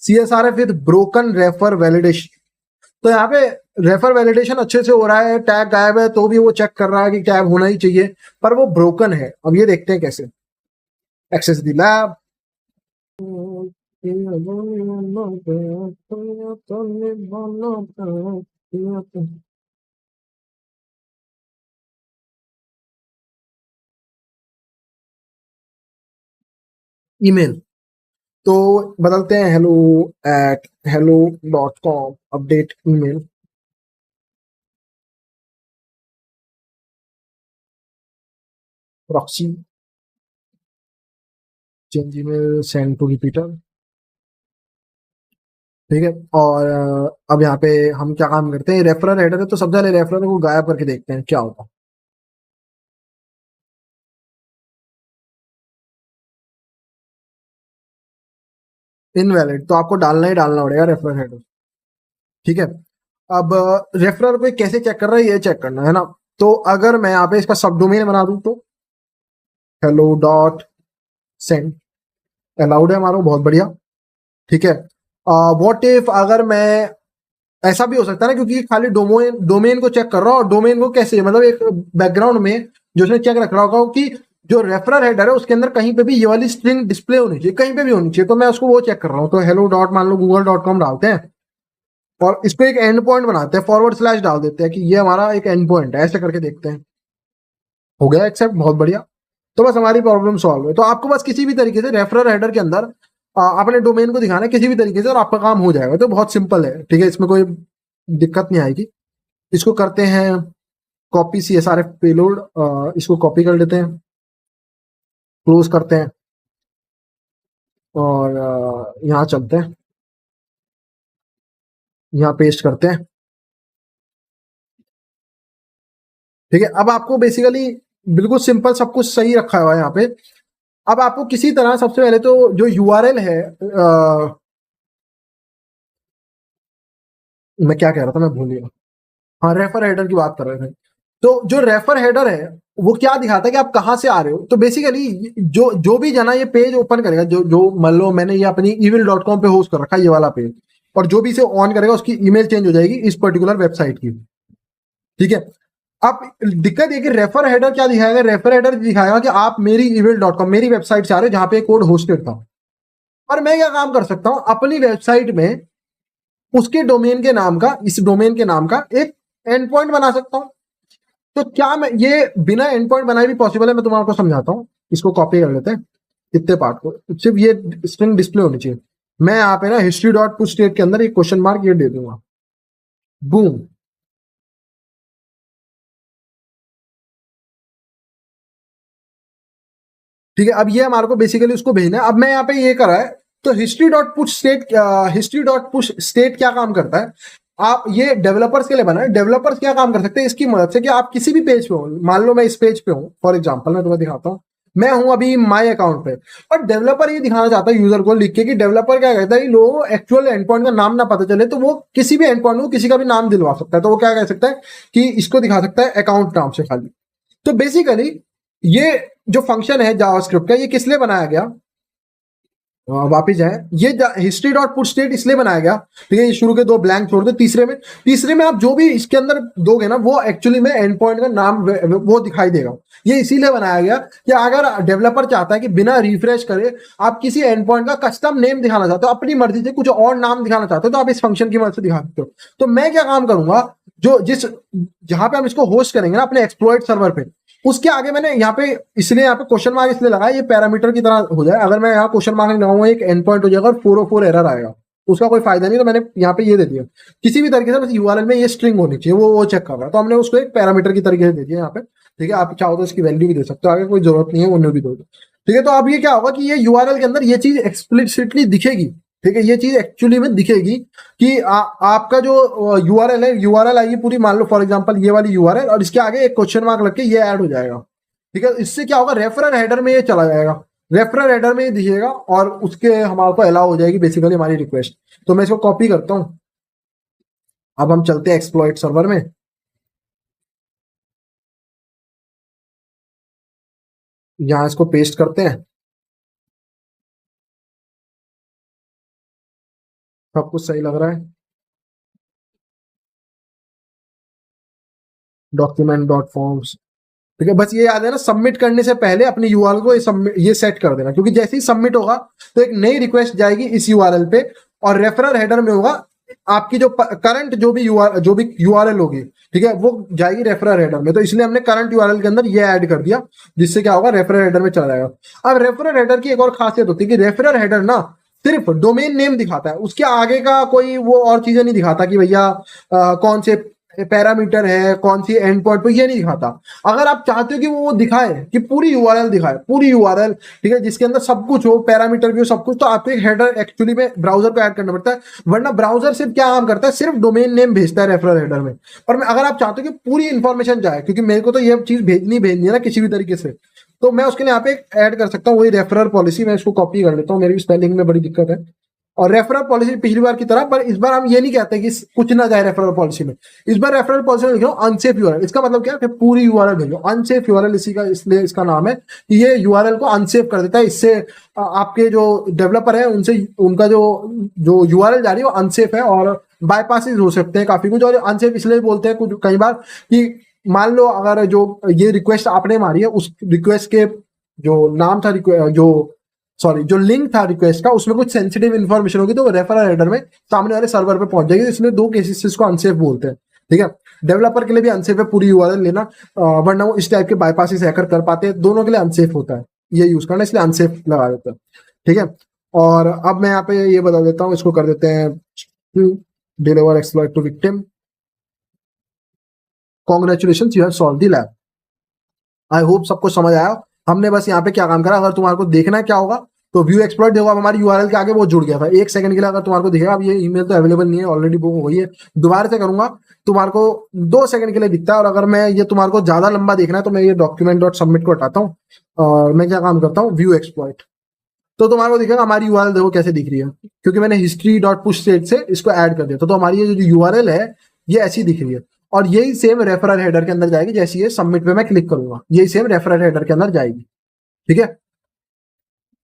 CSRF with broken refer validation. तो यहाँ पे रेफर वैलिडेशन अच्छे से हो रहा है, टैग गायब है तो भी वो चेक कर रहा है कि टैग होना ही चाहिए, पर वो ब्रोकन है। अब ये देखते हैं कैसे। एक्सेस द लैब, ईमेल तो बदलते हैं hello@hello.com, update email. Proxy change email send to repeater. ठीक है। और अब यहाँ पे हम क्या काम करते हैं, रेफरर हेडर है तो सबसे पहले रेफरर को गायब करके देखते हैं क्या होता है। इनवैलिड तो आपको डालना ही डालना पड़ेगा रेफरर हेडर। ठीक है। अब रेफरर को कैसे चेक कर रहा है ये चेक करना है ना। तो अगर मैं यहाँ पे इसका सब डोमेन बना दूं तो hello.send अलाउड है हमारा, बहुत बढ़िया। ठीक है। व्हाट इफ अगर मैं, ऐसा भी हो सकता है ना, क्योंकि खाली डोमेन डोमेन को चेक कर रहा हूँ, और डोमेन को कैसे, मतलब एक बैकग्राउंड में जो उसने चेक रख रहा होगा कि जो रेफरर हेडर है उसके अंदर कहीं पे भी ये वाली स्ट्रिंग डिस्प्ले होनी चाहिए, कहीं पे भी होनी चाहिए, तो मैं उसको वो चेक कर रहा हूँ। तो हेलो डॉट मान लो google.com डालते हैं और इसको एक एंड पॉइंट बनाते हैं, फॉरवर्ड स्लैश डाल देते हैं कि ये हमारा एक एंड पॉइंट है, ऐसे करके देखते हैं। हो गया एक्सेप्ट, बहुत बढ़िया। तो बस हमारी प्रॉब्लम सॉल्व है। तो आपको बस किसी भी तरीके से रेफरर हेडर के अंदर अपने डोमेन को दिखाना है किसी भी तरीके से, और आपका काम हो जाएगा। तो बहुत सिंपल है, ठीक है, इसमें कोई दिक्कत नहीं आएगी। इसको करते हैं कॉपी CSRF पेलोड, इसको कॉपी कर लेते हैं, क्लोज करते हैं और यहाँ चलते हैं, यहाँ पेस्ट करते हैं। ठीक है। अब आपको बेसिकली बिल्कुल सिंपल सब कुछ सही रखा हुआ है यहाँ पे। अब आपको किसी तरह सबसे पहले तो जो URL है, मैं क्या कह रहा था, मैं भूल गया। हाँ, रेफर हेडर की बात कर रहे थे। तो जो रेफर हेडर है वो क्या दिखाता है कि आप कहाँ से आ रहे हो। तो बेसिकली जो जो भी जना ये पेज ओपन करेगा, जो जो मान लो मैंने ये अपनी evil.com पे होस्ट कर रखा है ये वाला पेज, और जो भी इसे ऑन करेगा उसकी ईमेल चेंज हो जाएगी इस पर्टिकुलर वेबसाइट की। ठीक है। अब दिक्कत ये कि रेफर हेडर क्या दिखाएगा, रेफर हेडर दिखाएगा कि आप मेरी evil.com, मेरी वेबसाइट से आ रहे हो जहां पे कोड होस्टेड था। और मैं क्या काम कर सकता हूं, अपनी वेबसाइट में उसके डोमेन के नाम का, इस डोमेन के नाम का एक एंड पॉइंट बना सकता हूं। तो क्या मैं ये बिना एंड पॉइंट बनाए भी पॉसिबल है, मैं तुम्हारे समझाता हूँ। इसको कॉपी कर लेते हैं इतने पार्ट को, सिर्फ ये स्ट्रिंग डिस्प्ले होनी चाहिए। मैं यहाँ पे ना history.pushState के अंदर एक क्वेश्चन मार्क ये दे दूंगा, बूम। ठीक है। अब ये हमारे को बेसिकली उसको भेजना है। अब मैं यहाँ पे ये करा है, तो history.pushState क्या काम करता है, आप ये डेवलपर्स के लिए बना है। डेवलपर्स क्या काम कर सकते हैं इसकी मदद से, कि आप किसी भी पेज पे हो, मान लो मैं इस पेज पे हूँ फॉर एग्जांपल, मैं तुम्हें दिखाता हूँ, मैं हूं अभी माई अकाउंट पे, और डेवलपर ये दिखाना चाहता है यूजर को लिख के कि डेवलपर क्या कहता है कि लोगों को एक्चुअल एंड पॉइंट का नाम ना पता चले, तो वो किसी भी एंड पॉइंट को किसी का भी नाम दिलवा सकता है। तो वो क्या कह सकता है कि इसको दिखा सकता है अकाउंट नाम से खाली। तो बेसिकली ये जो फंक्शन है जावास्क्रिप्ट का, ये किस लिए बनाया गया, वापिस जाए, ये history.pushState इसलिए बनाया गया। ठीक है। ये शुरू के दो ब्लैंक छोड़ दो, तीसरे में आप जो भी इसके अंदर दोगे ना, वो एक्चुअली में एंड पॉइंट का नाम वो दिखाई देगा। ये इसीलिए बनाया गया कि अगर डेवलपर चाहता है कि बिना रिफ्रेश करे आप किसी एंड पॉइंट का कस्टम नेम दिखाना चाहते हो, अपनी मर्जी से कुछ और नाम दिखाना चाहते हो, तो आप इस फंक्शन की मदद से दिखा सकते हो। तो मैं क्या काम करूंगा, जो जिस जहां पे हम इसको होस्ट करेंगे ना अपने एक्सप्लॉइट सर्वर पे, उसके आगे मैंने यहाँ पे, इसलिए यहाँ पे क्वेश्चन मार्क इसलिए लगाया, ये पैरामीटर की तरह हो जाए। अगर मैं यहाँ क्वेश्चन मार्क लगाऊंगा एक एंड पॉइंट हो जाएगा और 404 एरर आएगा, उसका कोई फायदा नहीं। तो मैंने यहाँ पे ये दे दिया, किसी भी तरीके से बस यूआरएल में ये स्ट्रिंग होनी चाहिए, वो चेक कर रहा है, तो हमने उसको एक पैरामीटर की तरीके से दे दिया यहाँ पे। ठीक है। आप चाहो तो इसकी वैल्यू भी दे सकते हो, आगे कोई जरूरत नहीं है, वो भी दो। ठीक है। तो अब ये क्या होगा कि ये यूआरएल के अंदर ये चीज एक्सप्लिसिटली दिखेगी। ठीक है। ये चीज एक्चुअली में दिखेगी कि आपका जो यूआरएल है, यूआरएल आएगी पूरी, मान लो फॉर एग्जांपल ये वाली यूआरएल, और इसके आगे एक क्वेश्चन मार्क लग के ये ऐड हो जाएगा। ठीक है। इससे क्या होगा, रेफरर हेडर में ये चला जाएगा, रेफरर हेडर में ये दिखेगा, और उसके हमारे को अलाउ हो जाएगी बेसिकली हमारी रिक्वेस्ट। तो मैं इसको कॉपी करता हूं। अब हम चलते हैं एक्सप्लॉइट सर्वर में, यहां इसको पेस्ट करते हैं। सब कुछ सही लग रहा है। डॉक्यूमेंट डॉट फॉर्म्स, ठीक है। बस ये याद है ना, सबमिट करने से पहले अपनी यूआरएल को ये सेट कर देना, क्योंकि जैसे ही सबमिट होगा तो एक नई रिक्वेस्ट जाएगी इस यूआरएल पे, और रेफरर हेडर में होगा आपकी जो करंट जो भी यूआरएल होगी, ठीक है, वो जाएगी रेफरर हेडर में। तो इसलिए हमने करंट यूआरएल के अंदर ये ऐड कर दिया, जिससे क्या होगा, रेफरर हेडर में चला जाएगा। अब रेफरर हेडर की एक और खासियत होती है कि रेफरर हेडर ना सिर्फ डोमेन नेम दिखाता है, उसके आगे का कोई वो और चीजें नहीं दिखाता कि भैया कौन से पैरामीटर है, कौन सी एंड पॉइंट पे, ये नहीं दिखाता। अगर आप चाहते हो कि वो दिखाए, कि पूरी यूआरएल दिखाए, पूरी यूआरएल, ठीक है, जिसके अंदर सब कुछ हो, पैरामीटर भी हो, सब कुछ, तो आपको एक हेडर एक्चुअली में ब्राउजर पे ऐड करना पड़ता है। वरना ब्राउजर सिर्फ क्या काम करता है, सिर्फ डोमेन नेम भेजता है रेफरल हेडर में। पर अगर आप चाहते हो कि पूरी इंफॉर्मेशन जाए, क्योंकि मेरे को तो ये चीज भेजनी है ना किसी भी तरीके से, तो मैं उसके लिए यहाँ पे ऐड कर सकता हूँ वही रेफरल पॉलिसी। मैं इसको कॉपी कर लेता हूँ, मेरी स्पेलिंग में बड़ी दिक्कत है। और रेफरल पॉलिसी पिछली बार की तरह, पर इस बार हम ये नहीं कहते कि कुछ ना जाए रेफरल पॉलिसी में। इस बार रेफरल पॉलिसी में लिख रहा हूं अनसेफ यूआरएल। इसका मतलब क्या है, पूरी यूआरएल भेजो अनसेफ यूआरएल, इसी का इसलिए इसका नाम है कि ये यूआरएल को अनसेफ कर देता है। इससे आपके जो डेवलपर है उनसे उनका जो यूआरएल जा रही है वो अनसेफ है, और बाईपासेस हो सकते हैं काफी कुछ। और अनसेफ इसलिए बोलते हैं कुछ कई बार कि मान लो अगर जो ये रिक्वेस्ट आपने मारी है, उस रिक्वेस्ट के जो नाम था, जो लिंक था रिक्वेस्ट का, उसमें कुछ सेंसिटिव इन्फॉर्मेशन होगी, तो रेफरल हेडर में सामने वाले सर्वर पे पहुंच जाएगी। इसलिए दो केसेस को अनसेफ बोलते हैं, ठीक है। डेवलपर के लिए भी अनसेफ है पूरी यूआरएल लेना, वरना वो इस टाइप के बाईपासेस हैकर कर पाते हैं। दोनों के लिए अनसेफ होता है ये यूज करना, इसलिए अनसेफ लगा देता है, ठीक है। और अब मैं यहाँ पे ये बता देता हूँ, इसको कर देते हैं deliver exploit to victim. Congratulation, you have solve the lab. I hope सबको समझ आया। हमने बस यहाँ पे क्या काम करा, अगर तुम्हारे को देखना है क्या होगा, तो व्यू एक्सप्लॉइट देखो, अब हमारी यूआरएल के आगे वो जुड़ गया था। 1 सेकंड के लिए अगर तुम्हारे को दिखेगा, अब ये ईमेल तो अवेलेबल नहीं है, ऑलरेडी बुक हो गई है, दोबारा से करूंगा, तुम्हारे को 2 सेकंड के लिए दिखता है। और अगर मैं ये तुम्हारे को ज्यादा लंबा देखना है, तो मैं ये डॉक्यूमेंट डॉट सबमिट को हटाता हूँ, और मैं क्या काम करता हूँ, व्यू एक्सप्लॉइट। तो तुम्हारे को दिखेगा हमारी यूआरएल देखो कैसे दिख रही है, क्योंकि मैंने हिस्ट्री डॉट पुश स्टेट से इसको ऐड कर दिया। तो हमारी ये जो यूआरएल है ये ऐसी दिख रही है, और यही सेम रेफरल हेडर के अंदर जाएगी। जैसे ये सबमिट पे मैं क्लिक करूंगा, यही सेम रेफरल हेडर के अंदर जाएगी, ठीक है।